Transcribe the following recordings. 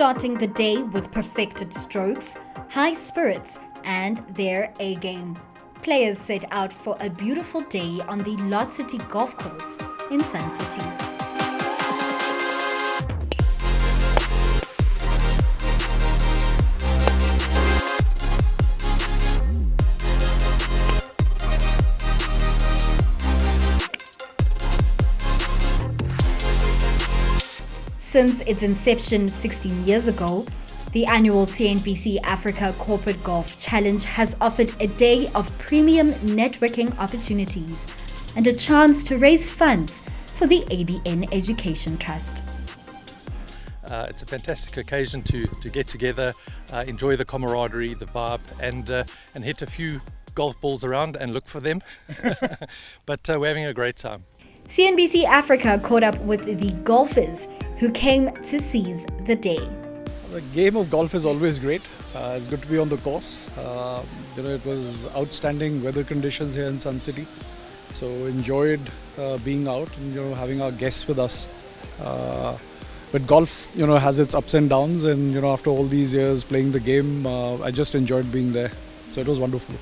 starting the day with perfected strokes, high spirits, and their A game. Players set out for a beautiful day on the Lost City Golf Course in Sun City. Since its inception 16 years ago, the annual CNBC Africa Corporate Golf Challenge has offered a day of premium networking opportunities and a chance to raise funds for the ABN Education Trust. It's a fantastic occasion to get together, enjoy the camaraderie, the vibe, and hit a few golf balls around and look for them. But we're having a great time. CNBC Africa caught up with the golfers who came to seize the day. The game of golf is always great. It's good to be on the course. It was outstanding weather conditions here in Sun City, so enjoyed being out and having our guests with us. But golf, has its ups and downs, and after all these years playing the game, I just enjoyed being there. So it was wonderful.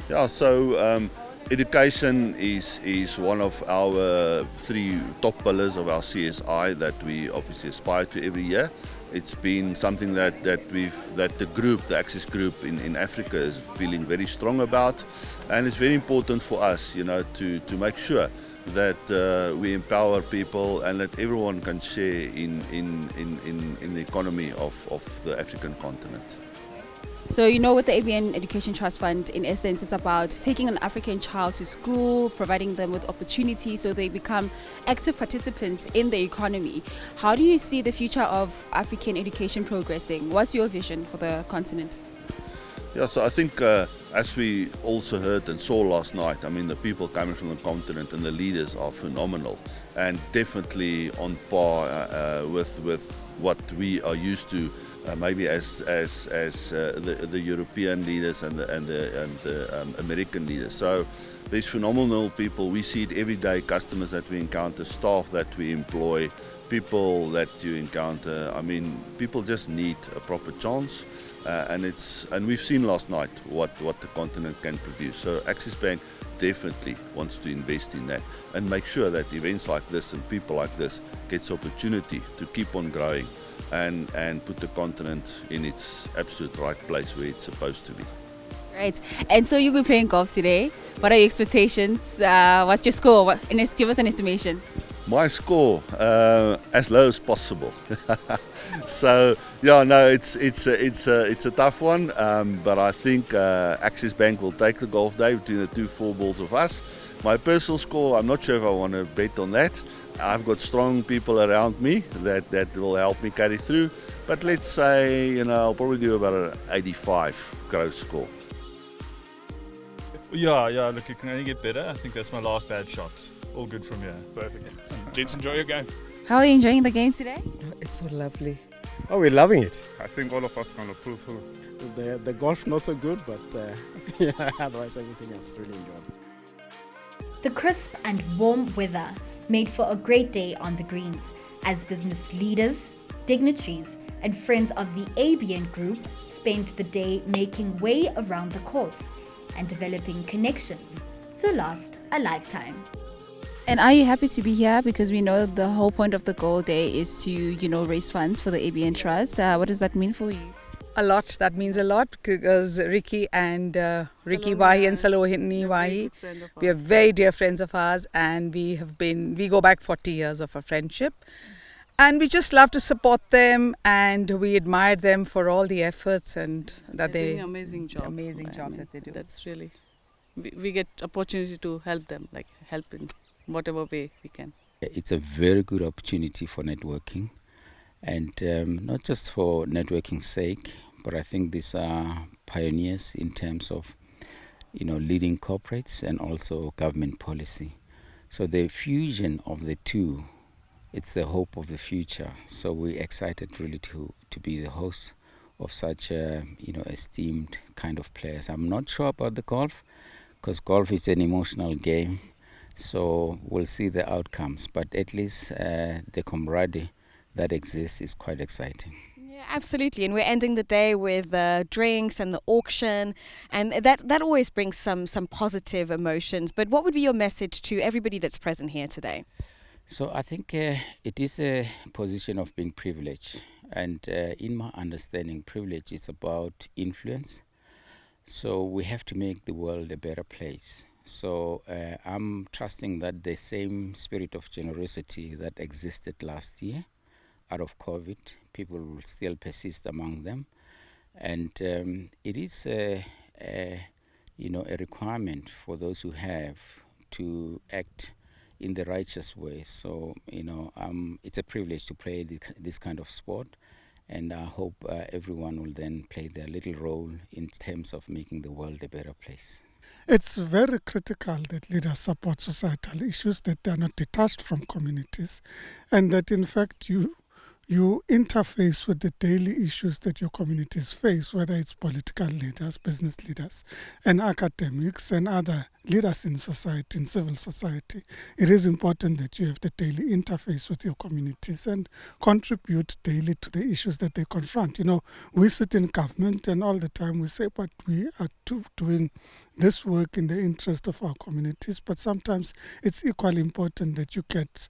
Yeah, so education is one of our three top pillars of our CSI that we obviously aspire to every year. It's been something that the group, the Axis Group in Africa, is feeling very strong about, and it's very important for us, to make sure that we empower people and that everyone can share in the economy of the African continent. So, with the ABN Education Trust Fund, in essence, it's about taking an African child to school, providing them with opportunities so they become active participants in the economy. How do you see the future of African education progressing? What's your vision for the continent? Yeah, so I think as we also heard and saw last night, the people coming from the continent and the leaders are phenomenal and definitely on par with what we are used to. Maybe as the European leaders and the American leaders. So there's phenomenal people. We see it every day. Customers that we encounter, staff that we employ, people that you encounter. People just need a proper chance, and we've seen last night what the continent can produce. So Axis Bank definitely wants to invest in that and make sure that events like this and people like this gets opportunity to keep on growing. And put the continent in its absolute right place where it's supposed to be. Right. And so you'll be playing golf today. What are your expectations? What's your score? Give us an estimation. My score, as low as possible. So yeah, no, it's a tough one. But I think Axis Bank will take the golf day between the two four balls of us. My personal score, I'm not sure if I want to bet on that. I've got strong people around me that will help me carry through. But let's say, I'll probably do about an 85 gross score. Yeah, look, it can only get better. I think that's my last bad shot. All good from here. Perfect. Gents, enjoy your game. How are you enjoying the game today? It's so lovely. Oh, we're loving it. I think all of us can approve. The golf not so good, but otherwise everything else really enjoyable. The crisp and warm weather made for a great day on the greens as business leaders, dignitaries, and friends of the ABN Group spent the day making way around the course and developing connections to last a lifetime. And are you happy to be here? Because we know the whole point of the Gold Day is to, raise funds for the ABN Trust. What does that mean for you? A lot. That means a lot because Ricky Wahi and Salohini Wahi, we are very dear friends of ours, and we go back 40 years of a friendship. And we just love to support them, and we admire them for all the efforts and that they're doing an amazing job. That they do. That's really, we get opportunity to help them, help in whatever way we can. It's a very good opportunity for networking. And not just for networking's sake, but I think these are pioneers in terms of, leading corporates and also government policy. So the fusion of the two, it's the hope of the future. So we're excited really to be the host of such, esteemed kind of players. I'm not sure about the golf, because golf is an emotional game. So we'll see the outcomes, but at least the camaraderie that exists is quite exciting. Yeah, absolutely, and we're ending the day with the drinks and the auction, and that always brings some positive emotions. But what would be your message to everybody that's present here today? So I think it is a position of being privileged, and in my understanding, privilege is about influence. So we have to make the world a better place. So I'm trusting that the same spirit of generosity that existed last year out of COVID, people will still persist among them. And it is a requirement for those who have to act in the righteous way. So, it's a privilege to play this kind of sport. And I hope everyone will then play their little role in terms of making the world a better place. It's very critical that leaders support societal issues, that they are not detached from communities, and that in fact you interface with the daily issues that your communities face, whether it's political leaders, business leaders, and academics and other leaders in society, in civil society. It is important that you have the daily interface with your communities and contribute daily to the issues that they confront. We sit in government and all the time we say, but we are doing this work in the interest of our communities. But sometimes it's equally important that you get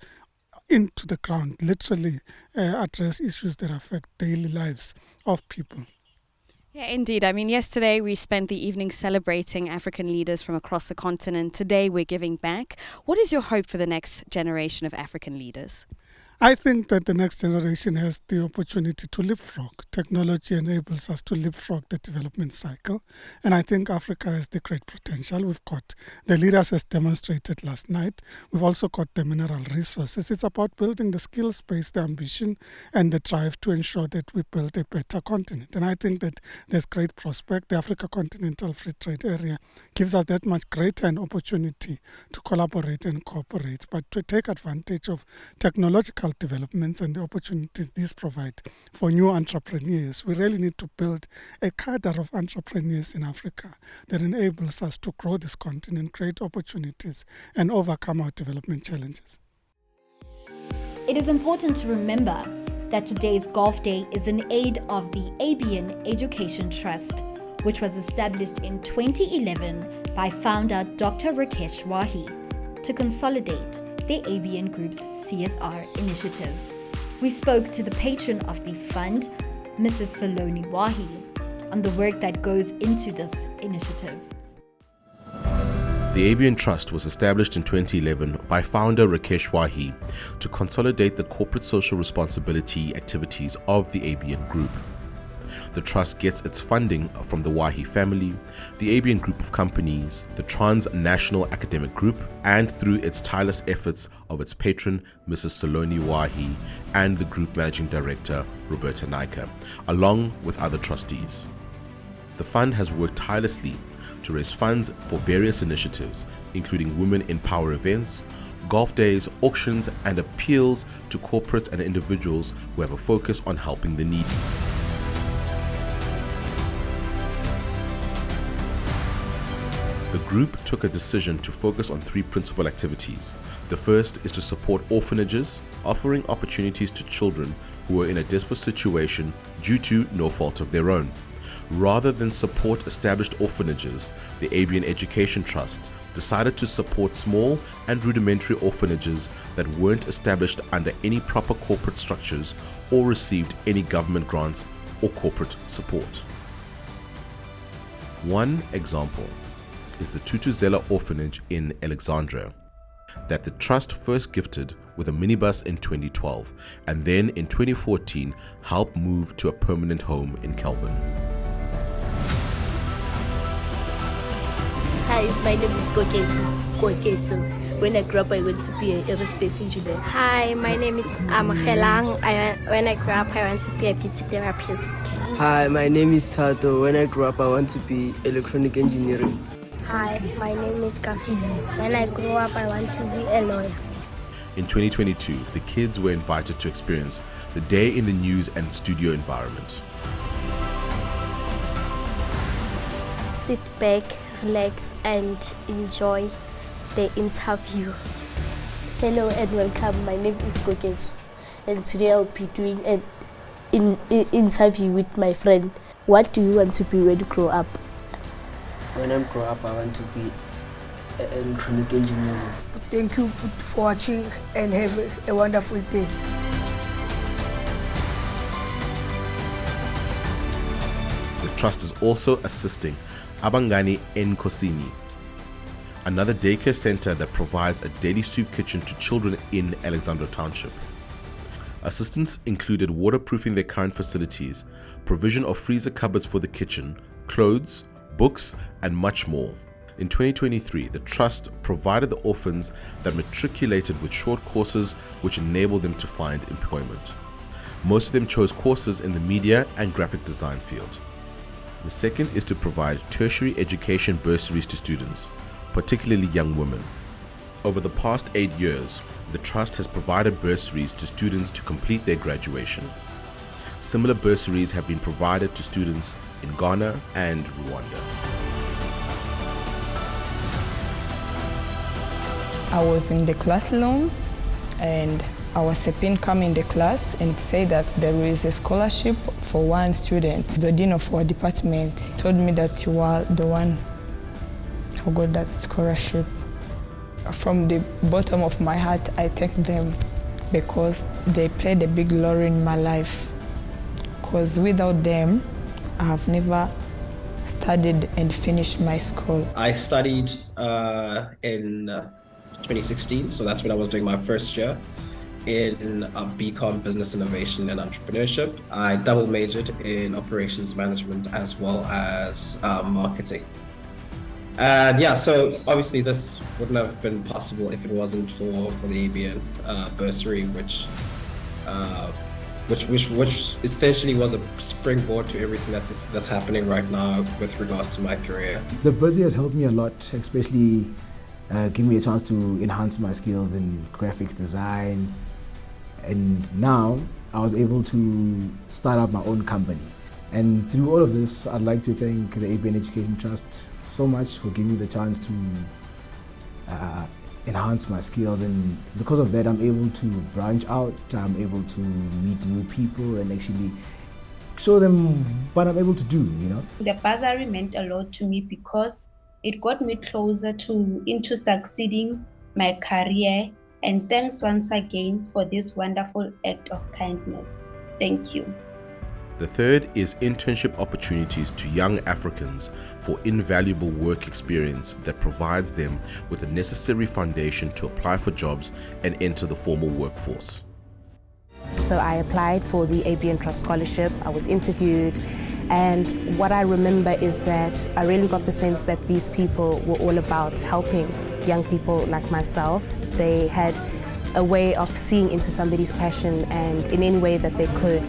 into the ground, literally address issues that affect daily lives of people. Yeah, indeed. I mean, yesterday we spent the evening celebrating African leaders from across the continent. Today we're giving back. What is your hope for the next generation of African leaders? I think that the next generation has the opportunity to leapfrog. Technology enables us to leapfrog the development cycle. And I think Africa has the great potential. We've got the leaders as demonstrated last night. We've also got the mineral resources. It's about building the skill space, the ambition, and the drive to ensure that we build a better continent. And I think that there's great prospect. The Africa Continental Free Trade Area gives us that much greater an opportunity to collaborate and cooperate, but to take advantage of technological developments and the opportunities these provide for new entrepreneurs. We really need to build a cadre of entrepreneurs in Africa that enables us to grow this continent, create opportunities, and overcome our development challenges. It is important to remember that today's Golf Day is in aid of the ABN Education Trust, which was established in 2011 by founder Dr. Rakesh Wahi to consolidate the ABN Group's CSR initiatives. We spoke to the patron of the fund, Mrs. Saloni Wahi, on the work that goes into this initiative. The ABN Trust was established in 2011 by founder Rakesh Wahi to consolidate the corporate social responsibility activities of the ABN Group. The trust gets its funding from the Wahi family, the ABN Group of companies, the Transnational Academic Group, and through its tireless efforts of its patron, Mrs. Saloni Wahi, and the Group Managing Director, Roberta Naika, along with other trustees. The fund has worked tirelessly to raise funds for various initiatives, including Women in Power events, golf days, auctions, and appeals to corporates and individuals who have a focus on helping the needy. The group took a decision to focus on three principal activities. The first is to support orphanages, offering opportunities to children who are in a desperate situation due to no fault of their own. Rather than support established orphanages, the ABN Education Trust decided to support small and rudimentary orphanages that weren't established under any proper corporate structures or received any government grants or corporate support. One example is the Tutuzela Orphanage in Alexandria that the trust first gifted with a minibus in 2012 and then in 2014 helped move to a permanent home in Kelvin. Hi, my name is Koketsu. When I grew up, I went to be an aerospace engineer. Hi, my name is Amhelang. When I grew up, I want to be a beauty therapist. Hi, my name is Sato. When I grew up, I want to be electronic engineering. Hi, my name is Kafisi. When I grow up, I want to be a lawyer. In 2022, the kids were invited to experience the day in the news and studio environment. Sit back, relax, and enjoy the interview. Hello and welcome. My name is Koketsu, and today I'll be doing an interview with my friend, what do you want to be when you grow up? When I grow up, I want to be an electronic engineer. Thank you for watching and have a wonderful day. The Trust is also assisting Mei-Ngangani Nkosini, another daycare center that provides a daily soup kitchen to children in Alexandra Township. Assistance included waterproofing their current facilities, provision of freezer cupboards for the kitchen, clothes, books, and much more. In 2023, the Trust provided the orphans that matriculated with short courses which enabled them to find employment. Most of them chose courses in the media and graphic design field. The second is to provide tertiary education bursaries to students, particularly young women. Over the past 8 years, the Trust has provided bursaries to students to complete their graduation. Similar bursaries have been provided to students in Ghana and Rwanda. I was in the class alone, and our SEPIN come in the class and say that there is a scholarship for one student. The dean of our department told me that you are the one who got that scholarship. From the bottom of my heart, I thank them because they played a big role in my life. Because without them, I have never studied and finished my school. I studied in 2016, so that's when I was doing my first year in BCom Business Innovation and Entrepreneurship. I double majored in operations management as well as marketing. And yeah, so obviously this wouldn't have been possible if it wasn't for the ABN bursary, which essentially was a springboard to everything that's happening right now with regards to my career. The bursary has helped me a lot, especially giving me a chance to enhance my skills in graphics design. And now I was able to start up my own company. And through all of this, I'd like to thank the ABN Education Trust so much for giving me the chance to enhance my skills, and because of that I'm able to branch out, I'm able to meet new people and actually show them what I'm able to do, you know. The bursary meant a lot to me because it got me closer into succeeding my career, and thanks once again for this wonderful act of kindness. Thank you. The third is internship opportunities to young Africans for invaluable work experience that provides them with the necessary foundation to apply for jobs and enter the formal workforce. So I applied for the ABN Trust Scholarship. I was interviewed, and what I remember is that I really got the sense that these people were all about helping young people like myself. They had a way of seeing into somebody's passion and in any way that they could.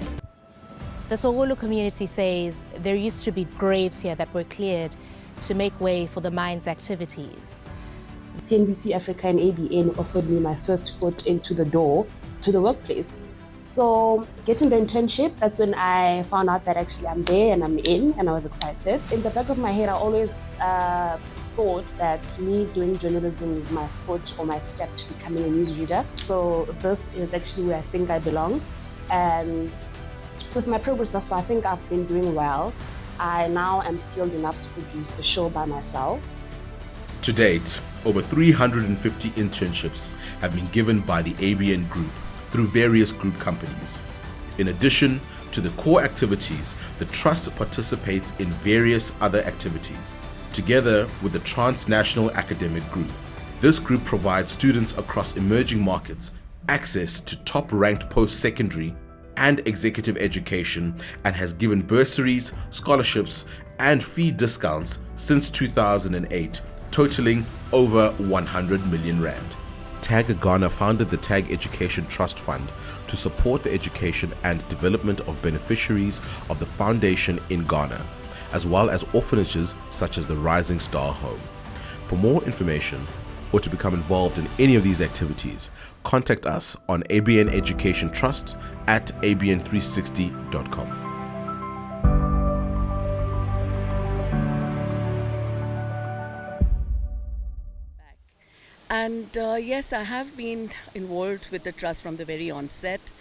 The Sogolo community says there used to be graves here that were cleared to make way for the mine's activities. CNBC Africa and ABN offered me my first foot into the door to the workplace. So getting the internship, that's when I found out that actually I'm there and I'm in, and I was excited. In the back of my head, I always thought that me doing journalism is my foot or my step to becoming a newsreader. So this is actually where I think I belong. And with my progress thus far, I think I've been doing well. I now am skilled enough to produce a show by myself. To date, over 350 internships have been given by the ABN Group through various group companies. In addition to the core activities, the Trust participates in various other activities, together with the Transnational Academic Group. This group provides students across emerging markets access to top-ranked post-secondary and executive education, and has given bursaries, scholarships, and fee discounts since 2008, totaling over 100 million rand. TAG Ghana founded the TAG Education Trust Fund to support the education and development of beneficiaries of the foundation in Ghana, as well as orphanages such as the Rising Star Home. For more information or to become involved in any of these activities, contact us on ABN Education Trust at abn360.com. And yes, I have been involved with the trust from the very onset,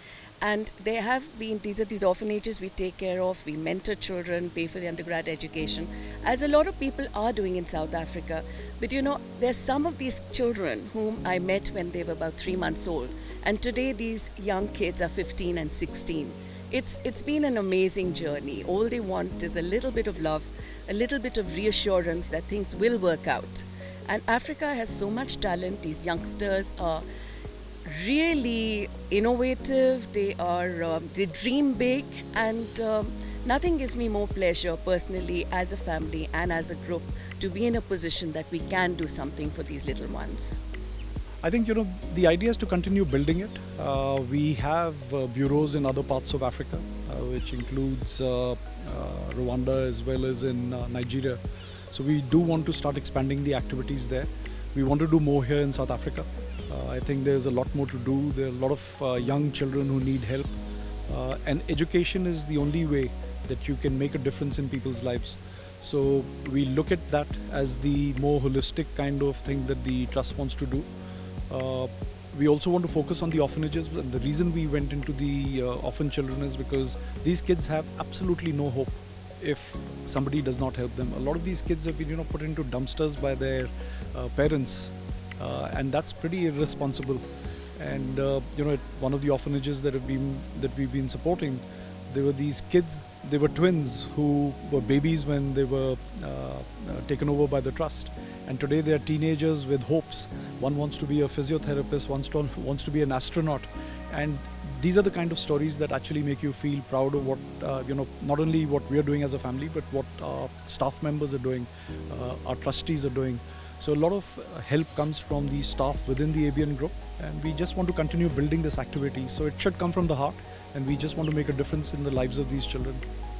And there have been, these are these orphanages we take care of, we mentor children, pay for the undergrad education, as a lot of people are doing in South Africa. But you know, there's some of these children whom I met when they were about 3 months old, and today these young kids are 15 and 16. It's been an amazing journey. All they want is a little bit of love, a little bit of reassurance that things will work out. And Africa has so much talent. These youngsters are really innovative, they dream big, and nothing gives me more pleasure personally as a family and as a group to be in a position that we can do something for these little ones. I think, you know, the idea is to continue building it. We have bureaus in other parts of Africa, which includes Rwanda as well as in Nigeria. So we do want to start expanding the activities there. We want to do more here in South Africa. I think there's a lot more to do. There are a lot of young children who need help. And education is the only way that you can make a difference in people's lives. So we look at that as the more holistic kind of thing that the Trust wants to do. We also want to focus on the orphanages, and the reason we went into the orphan children is because these kids have absolutely no hope if somebody does not help them. A lot of these kids have been, you know, put into dumpsters by their parents, and that's pretty irresponsible. And you know, at one of the orphanages that we've been supporting, there were these kids. They were twins who were babies when they were taken over by the trust. And today they are teenagers with hopes. One wants to be a physiotherapist, wants to be an astronaut. And these are the kind of stories that actually make you feel proud of what, you know, not only what we are doing as a family, but what our staff members are doing, our trustees are doing. So a lot of help comes from the staff within the ABN group, and we just want to continue building this activity. So it should come from the heart, and we just want to make a difference in the lives of these children.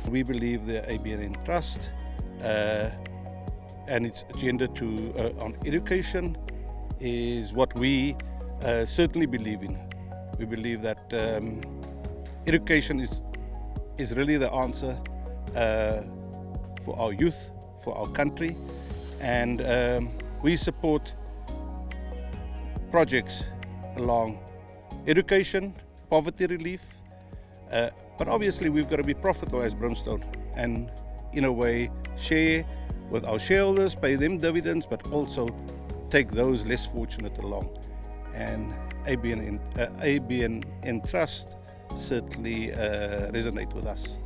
We believe the ABN Trust and its agenda on education is what we certainly believe in. We believe that education is really the answer for our youth, for our country, and we support projects along education, poverty relief, but obviously we've got to be profitable as Brimstone and in a way share with our shareholders, pay them dividends, but also take those less fortunate along. And ABN Trust certainly resonate with us.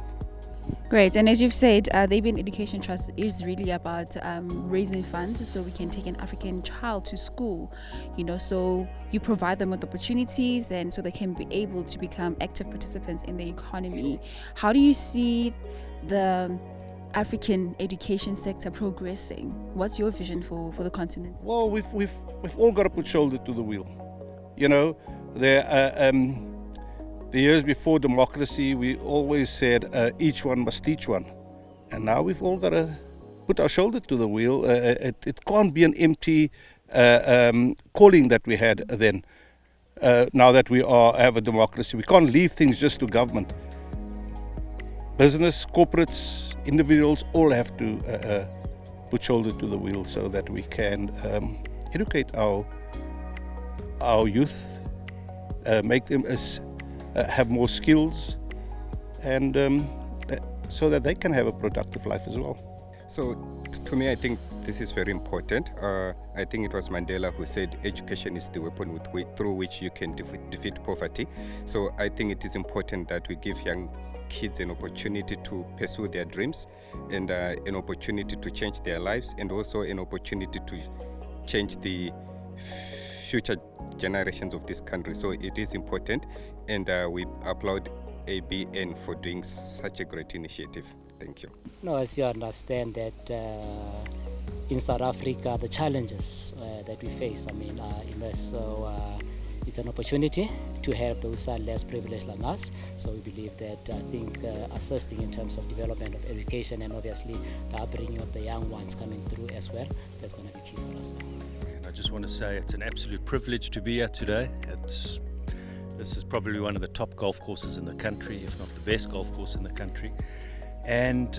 Great, and as you've said, the ABN Education Trust is really about raising funds so we can take an African child to school, you know, so you provide them with opportunities and so they can be able to become active participants in the economy. How do you see the African education sector progressing? What's your vision for the continent? Well, we've all got to put shoulder to the wheel. You know, the years before democracy, we always said each one must teach one, and now we've all got to put our shoulder to the wheel. It can't be an empty calling that we had then. Now that we have a democracy, we can't leave things just to government. Business, corporates, individuals all have to put shoulder to the wheel so that we can educate our youth, make them have more skills, and so that they can have a productive life as well. So to me, I think this is very important. I think it was Mandela who said education is the weapon through which you can defeat poverty. So I think it is important that we give young kids an opportunity to pursue their dreams and an opportunity to change their lives, and also an opportunity to change the future generations of this country. So it is important, and we applaud ABN for doing such a great initiative. Thank you. No, as you understand that in South Africa, the challenges that we face, I mean, are immense. So it's an opportunity to help those who are less privileged than us. So we believe that, I think, assisting in terms of development of education and obviously the upbringing of the young ones coming through as well, that's going to be key for us. I just want to say it's an absolute privilege to be here today. This is probably one of the top golf courses in the country, if not the best golf course in the country. And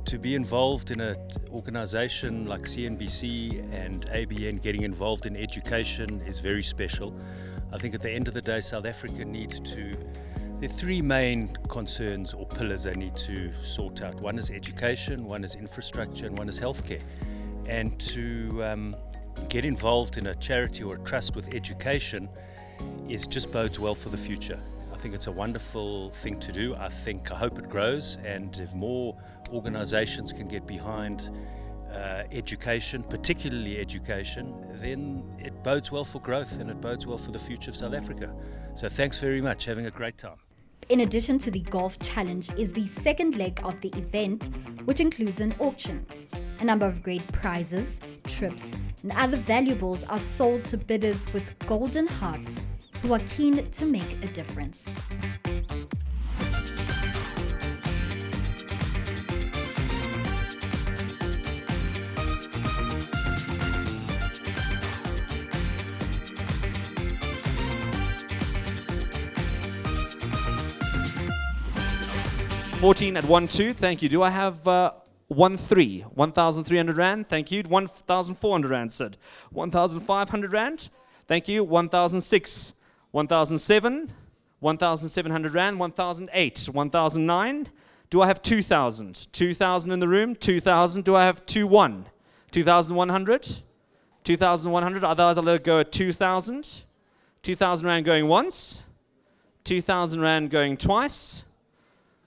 to be involved in an organization like CNBC and ABN getting involved in education is very special. I think at the end of the day, South Africa needs to There are three main concerns or pillars they need to sort out. One is education, one is infrastructure, and one is healthcare. And to get involved in a charity or a trust with education just bodes well for the future. I think it's a wonderful thing to do. I hope it grows, and if more organizations can get behind education, particularly education, then it bodes well for growth and it bodes well for the future of South Africa. So thanks very much, having a great time. In addition to the golf challenge is the second leg of the event, which includes an auction. A number of great prizes, trips, and other valuables are sold to bidders with golden hearts who are keen to make a difference. $14 at 1-2, thank you. Do I have 1-3? 1,300 Rand, thank you. 1,400 Rand, Sid. 1,500 Rand, thank you. 1,006, 1,007, 1,700 Rand, 1,008, 1,009. Do I have 2,000? 2,000 in the room, 2,000. Do I have 2,1? 2,100? 2,100, otherwise I'll let it go at 2,000. 2,000 Rand going once, 2,000 Rand going twice.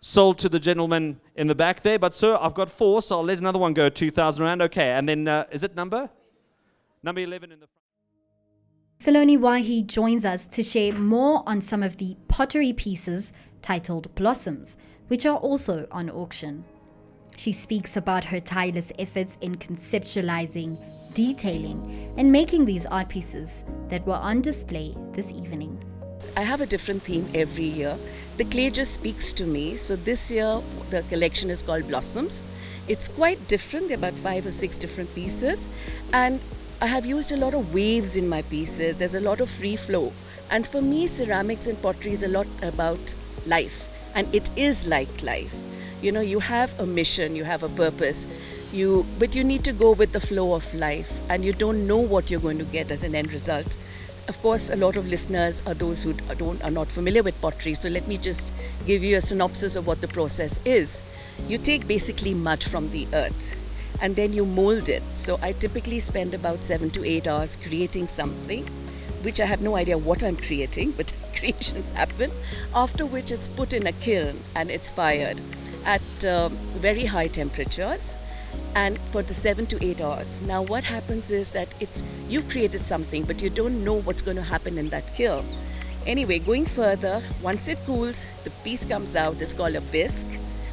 Sold to the gentleman in the back there, but sir, I've got 4, so I'll let another one go, 2,000 Rand. Okay, and then is it number 11 in the front? Saloni Wahi joins us to share more on some of the pottery pieces titled Blossoms, which are also on auction. She speaks about her tireless efforts in conceptualizing, detailing, and making these art pieces that were on display this evening. I have a different theme every year. The clay just speaks to me. So this year, the collection is called Blossoms. It's quite different. There are about 5 or 6 different pieces. And I have used a lot of waves in my pieces. There's a lot of free flow. And for me, ceramics and pottery is a lot about life. And it is like life. You know, you have a mission, you have a purpose. But you need to go with the flow of life. And you don't know what you're going to get as an end result. Of course, a lot of listeners are those who are not familiar with pottery, so let me just give you a synopsis of what the process is. You take basically mud from the earth and then you mold it. So I typically spend about 7 to 8 hours creating something, which I have no idea what I'm creating, but creations happen, after which it's put in a kiln and it's fired at very high temperatures. And for the 7 to 8 hours. Now what happens is that you've created something, but you don't know what's going to happen in that kiln. Anyway, going further, once it cools, the piece comes out. It's called a bisque.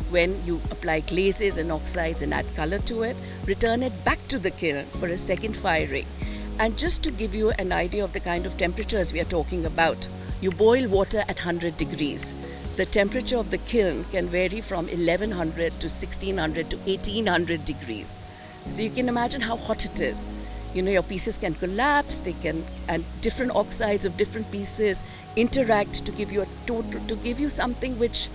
When you apply glazes and oxides and add color to it, return it back to the kiln for a second firing. And just to give you an idea of the kind of temperatures we are talking about, you boil water at 100 degrees. The temperature of the kiln can vary from 1100 to 1600 to 1800 degrees. So you can imagine how hot it is. You know, your pieces can collapse, and different oxides of different pieces interact to give you something which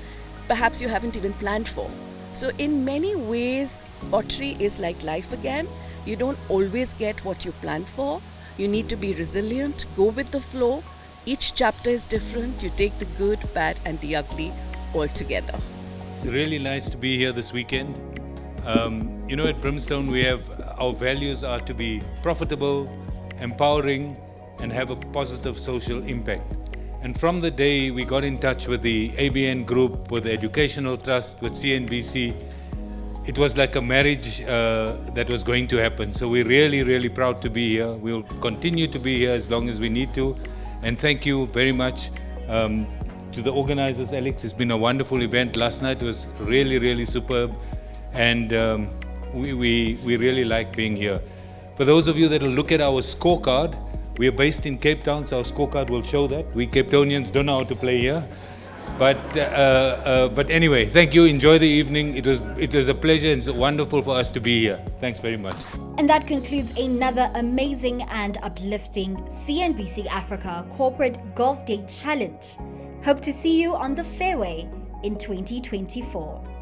perhaps you haven't even planned for. So in many ways, pottery is like life again. You don't always get what you planned for. You need to be resilient, go with the flow. Each chapter is different. You take the good, bad, and the ugly all together. It's really nice to be here this weekend. You know, at Brimstone, our values are to be profitable, empowering, and have a positive social impact. And from the day we got in touch with the ABN Group, with the Educational Trust, with CNBC, it was like a marriage that was going to happen. So we're really, really proud to be here. We'll continue to be here as long as we need to. And thank you very much to the organizers, Alex. It's been a wonderful event. Last night was really, really superb. And we really like being here. For those of you that will look at our scorecard, we are based in Cape Town, so our scorecard will show that. We Cape Townians don't know how to play here. But anyway, thank you. Enjoy the evening. It was a pleasure. It's wonderful for us to be here. Thanks very much. And that concludes another amazing and uplifting CNBC Africa Corporate Golf Day Challenge. Hope to see you on the fairway in 2024.